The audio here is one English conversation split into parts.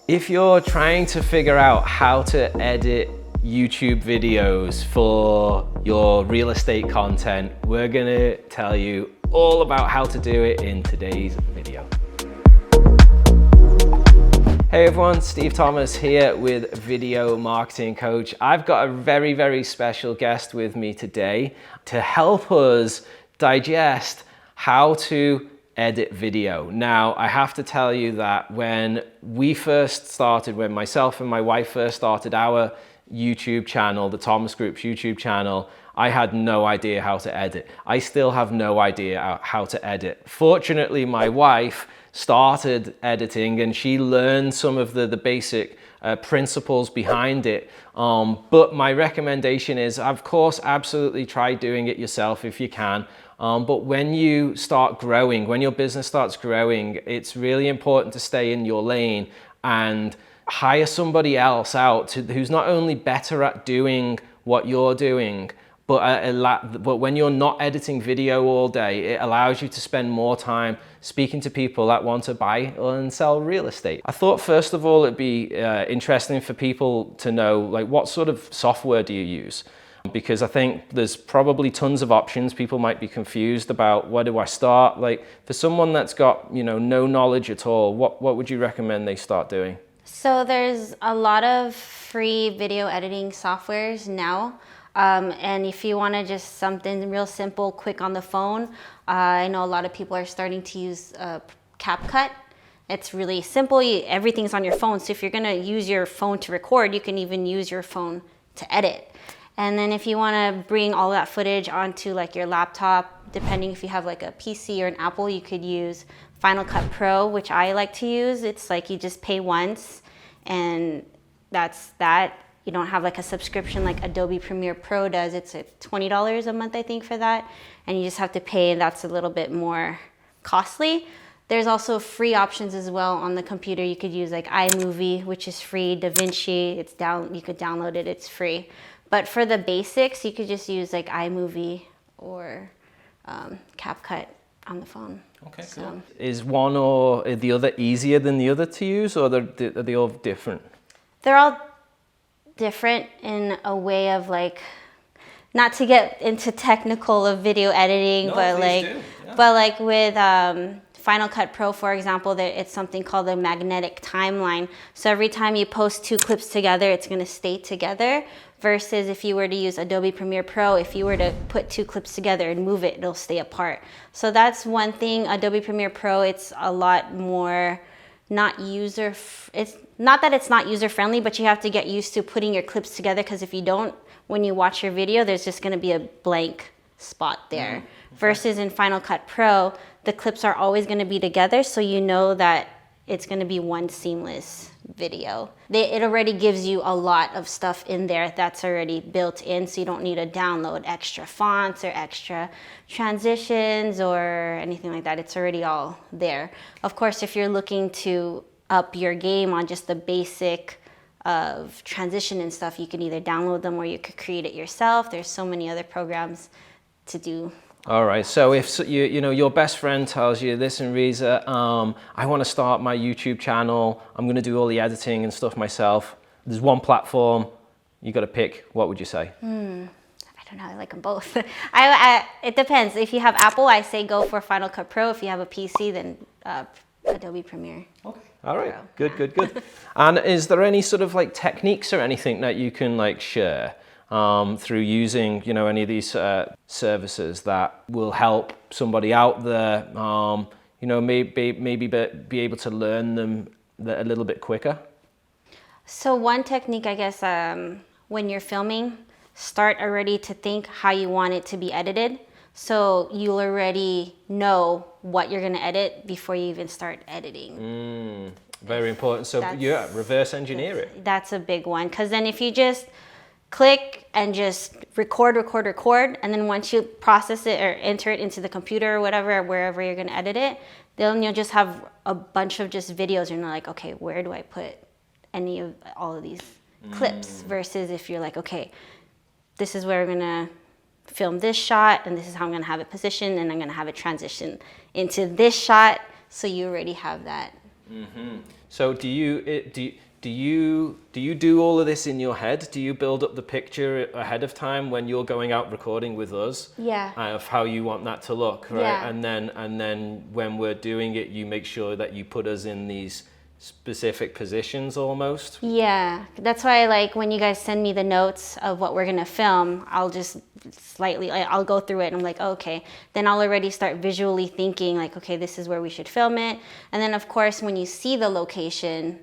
If you're trying to figure out how to edit YouTube videos for your real estate content, we're gonna tell you all about how to do it in today's video. Hey everyone, Steve Thomas here with Video Marketing Coach. I've got a very, very special guest with me today to help us digest how to edit video. Now, I have to tell you that when myself and my wife first started our YouTube channel, the Thomas Group's YouTube channel, I had no idea how to edit. I still have no idea how to edit. Fortunately, my wife started editing and she learned some of the basic principles behind it. But my recommendation is, of course, absolutely try doing it yourself if you can. But when you start growing, when your business starts growing, it's really important to stay in your lane and hire somebody else out who's not only better at doing what you're doing, but when you're not editing video all day, it allows you to spend more time speaking to people that want to buy and sell real estate. I thought first of all it'd be interesting for people to know, like, what sort of software do you use? Because I think there's probably tons of options. People might be confused about where do I start. Like, for someone that's got, no knowledge at all, what would you recommend they start doing? So there's a lot of free video editing softwares now. And if you want to just something real simple, quick on the phone, I know a lot of people are starting to use Capcut. It's really simple. Everything's on your phone. So if you're going to use your phone to record, you can even use your phone to edit. And then if you want to bring all that footage onto like your laptop, depending if you have like a PC or an Apple, you could use Final Cut Pro, which I like to use. It's like you just pay once and that's that. You don't have like a subscription like Adobe Premiere Pro does. It's $20 a month, I think, for that. And you just have to pay, and that's a little bit more costly. There's also free options as well on the computer. You could use like iMovie, which is free. DaVinci, you could download it, it's free. But for the basics, you could just use like iMovie or Capcut on the phone. Okay, so cool. Is one or the other easier than the other to use, or are they all different? They're all different in a way of like, not to get into technical of video editing, but like with Final Cut Pro, for example, it's something called a magnetic timeline. So every time you post two clips together, it's going to stay together. Versus if you were to use Adobe Premiere Pro, if you were to put two clips together and move it, it'll stay apart. So that's one thing. Adobe Premiere Pro, it's a lot more it's not that it's not user friendly, but you have to get used to putting your clips together, because if you don't, when you watch your video, there's just going to be a blank spot there. Versus in Final Cut Pro, the clips are always going to be together, so you know that it's going to be one seamless video. It already gives you a lot of stuff in there that's already built in, so you don't need to download extra fonts or extra transitions or anything like that. It's already all there. Of course, if you're looking to up your game on just the basic of transition and stuff, you can either download them or you could create it yourself. There's so many other programs to do. All right, so if your best friend tells you, listen, Riza, I want to start my YouTube channel, I'm going to do all the editing and stuff myself, there's one platform you got to pick, what would you say? I don't know, I like them both. It depends. If you have Apple, I say go for Final Cut Pro. If you have a PC, then Adobe Premiere. Okay, all right, good. And is there any sort of like techniques or anything that you can like share through using any of these services that will help somebody out there maybe be able to learn them a little bit quicker? So one technique, I guess, when you're filming, start already to think how you want it to be edited, so you'll already know what you're going to edit before you even start editing. Very important. So yeah, reverse engineer it. That's a big one, because then if you just click and just record, and then once you process it or enter it into the computer or whatever, wherever you're going to edit it, then you'll just have a bunch of just videos and you're like, okay, where do I put all of these clips? Versus if you're like, okay, this is where we're going to film this shot, and this is how I'm going to have it positioned, and I'm going to have it transition into this shot, so you already have that. So do you do all of this in your head? Do you build up the picture ahead of time when you're going out recording with us? Yeah. Of how you want that to look, right? Yeah. And then when we're doing it, you make sure that you put us in these specific positions almost. Yeah, that's why like when you guys send me the notes of what we're gonna film, I'll just I'll go through it and I'm like, oh, okay. Then I'll already start visually thinking like, okay, this is where we should film it. And then of course, when you see the location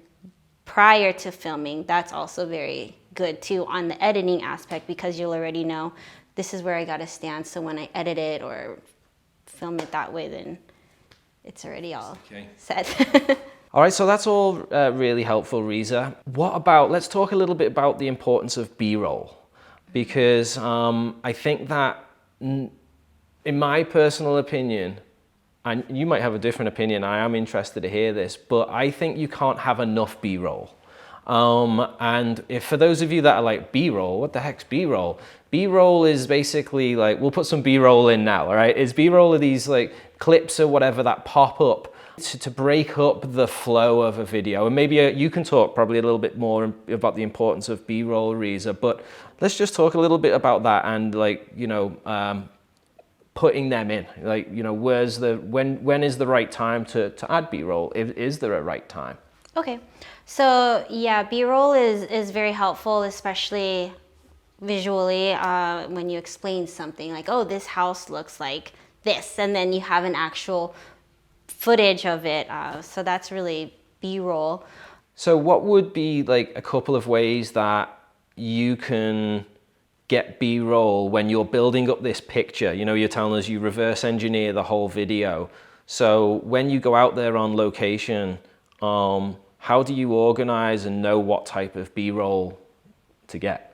prior to filming, that's also very good too on the editing aspect, because you'll already know this is where I gotta stand. So when I edit it or film it that way, then it's already all set. All right, so that's all really helpful, Riza. Let's talk a little bit about the importance of B-roll, because I think that, in my personal opinion, and you might have a different opinion, I am interested to hear this, but I think you can't have enough B-roll. And if for those of you that are like, B-roll, what the heck's B-roll? B-roll is basically like, we'll put some B-roll in now, all right? Is B-roll are these like clips or whatever that pop up to break up the flow of a video. And maybe you can talk probably a little bit more about the importance of B-roll, Riza, but let's just talk a little bit about that and like, you know, putting them in, like, you know, when is the right time to add B-roll? Is there a right time? Okay, so yeah, B-roll is very helpful, especially visually when you explain something like, oh, this house looks like this, and then you have an actual footage of it. So that's really B-roll. So what would be like a couple of ways that you can get B-roll when you're building up this picture? You know, you're telling us you reverse engineer the whole video. So when you go out there on location, how do you organize and know what type of B-roll to get?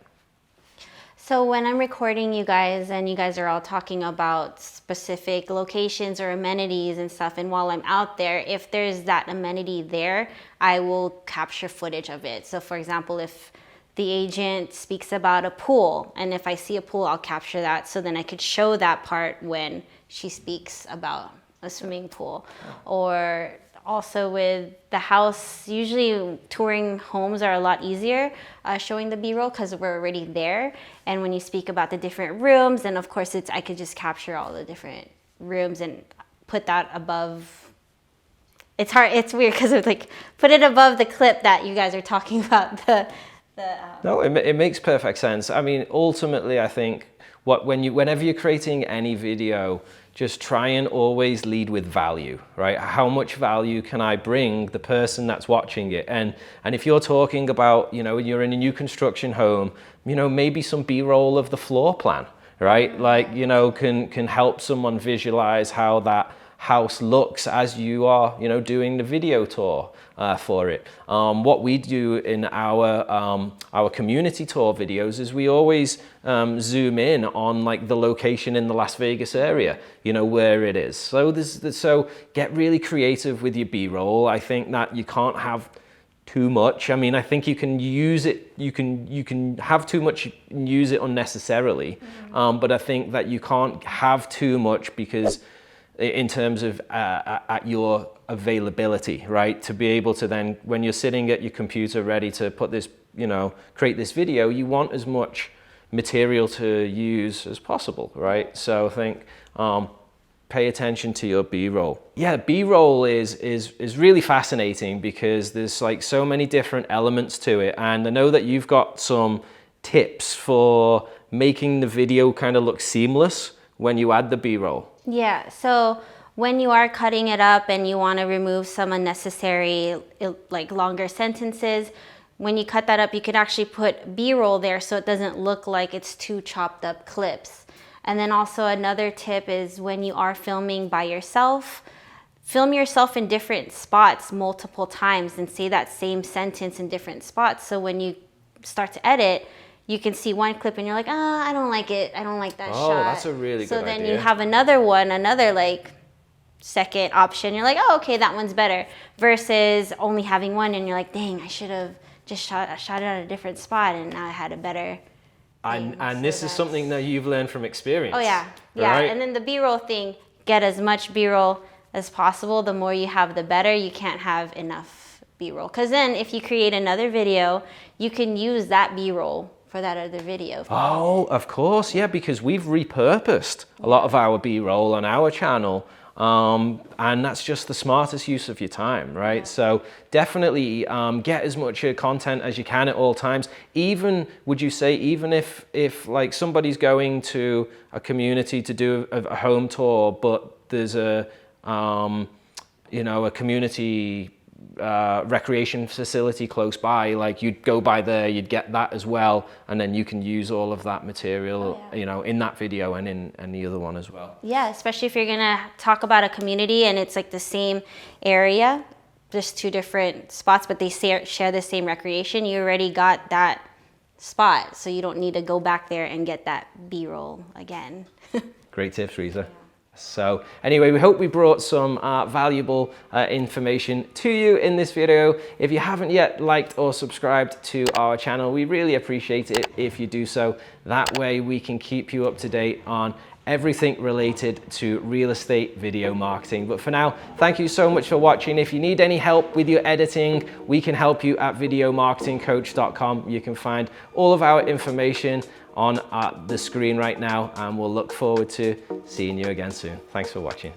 So when I'm recording you guys and you guys are all talking about specific locations or amenities and stuff, and while I'm out there, if there's that amenity there, I will capture footage of it. So for example, if the agent speaks about a pool, and if I see a pool, I'll capture that, so then I could show that part when she speaks about a swimming pool. Or also with the house, usually touring homes are a lot easier showing the B-roll because we're already there. And when you speak about the different rooms, then of course I could just capture all the different rooms and put that above. It's hard, it's weird because it's like, put it above the clip that you guys are talking about. No, it makes perfect sense. I mean, ultimately, I think whenever you're creating any video, just try and always lead with value, right? How much value can I bring the person that's watching it? And if you're talking about, you know, you're in a new construction home, you know, maybe some B-roll of the floor plan, right? Like, you know, can help someone visualize how that house looks as you are, you know, doing the video tour for it. What we do in our community tour videos is we always zoom in on like the location in the Las Vegas area, you know, where it is. So get really creative with your B-roll. I think that you can't have too much. I mean, I think you can use it, you can have too much and use it unnecessarily. But I think that you can't have too much, because in terms of at your availability, right? To be able to then, when you're sitting at your computer ready to put this, you know, create this video, you want as much material to use as possible, right? So I think pay attention to your B-roll. Yeah, B-roll is really fascinating because there's like so many different elements to it. And I know that you've got some tips for making the video kind of look seamless when you add the B-roll. Yeah, so when you are cutting it up and you want to remove some unnecessary, like longer sentences, when you cut that up, you could actually put B-roll there so it doesn't look like it's two chopped up clips. And then also another tip is when you are filming by yourself, film yourself in different spots multiple times and say that same sentence in different spots. So when you start to edit, you can see one clip and you're like, I don't like it. I don't like that shot. Oh, that's a really good idea. So then you have another one, another like second option. You're like, oh, okay, that one's better. Versus only having one and you're like, dang, I should have just shot it at a different spot and now I had a better. And this is something that you've learned from experience. Oh yeah, yeah. Right? And then the B-roll thing, get as much B-roll as possible. The more you have, the better. You can't have enough B-roll. Because then if you create another video, you can use that B-roll for that other video. Oh, of course, yeah, because we've repurposed a lot of our B-roll on our channel. And that's just the smartest use of your time, right? So definitely get as much content as you can at all times. Even, would you say, even if like somebody's going to a community to do a home tour, but there's a, you know, a community recreation facility close by, like you'd go by there, you'd get that as well, and then you can use all of that material, you know, in that video and in the other one as well. Yeah, especially if you're gonna talk about a community and it's like the same area, just two different spots, but they share the same recreation. You already got that spot, so you don't need to go back there and get that B-roll again. Great tips, Reza. So anyway, we hope we brought some valuable information to you in this video. If you haven't yet liked or subscribed to our channel, we really appreciate it if you do so. That way we can keep you up to date on everything related to real estate video marketing. But for now, thank you so much for watching. If you need any help with your editing, we can help you at videomarketingcoach.com. You can find all of our information on the screen right now, and we'll look forward to seeing you again soon. Thanks for watching.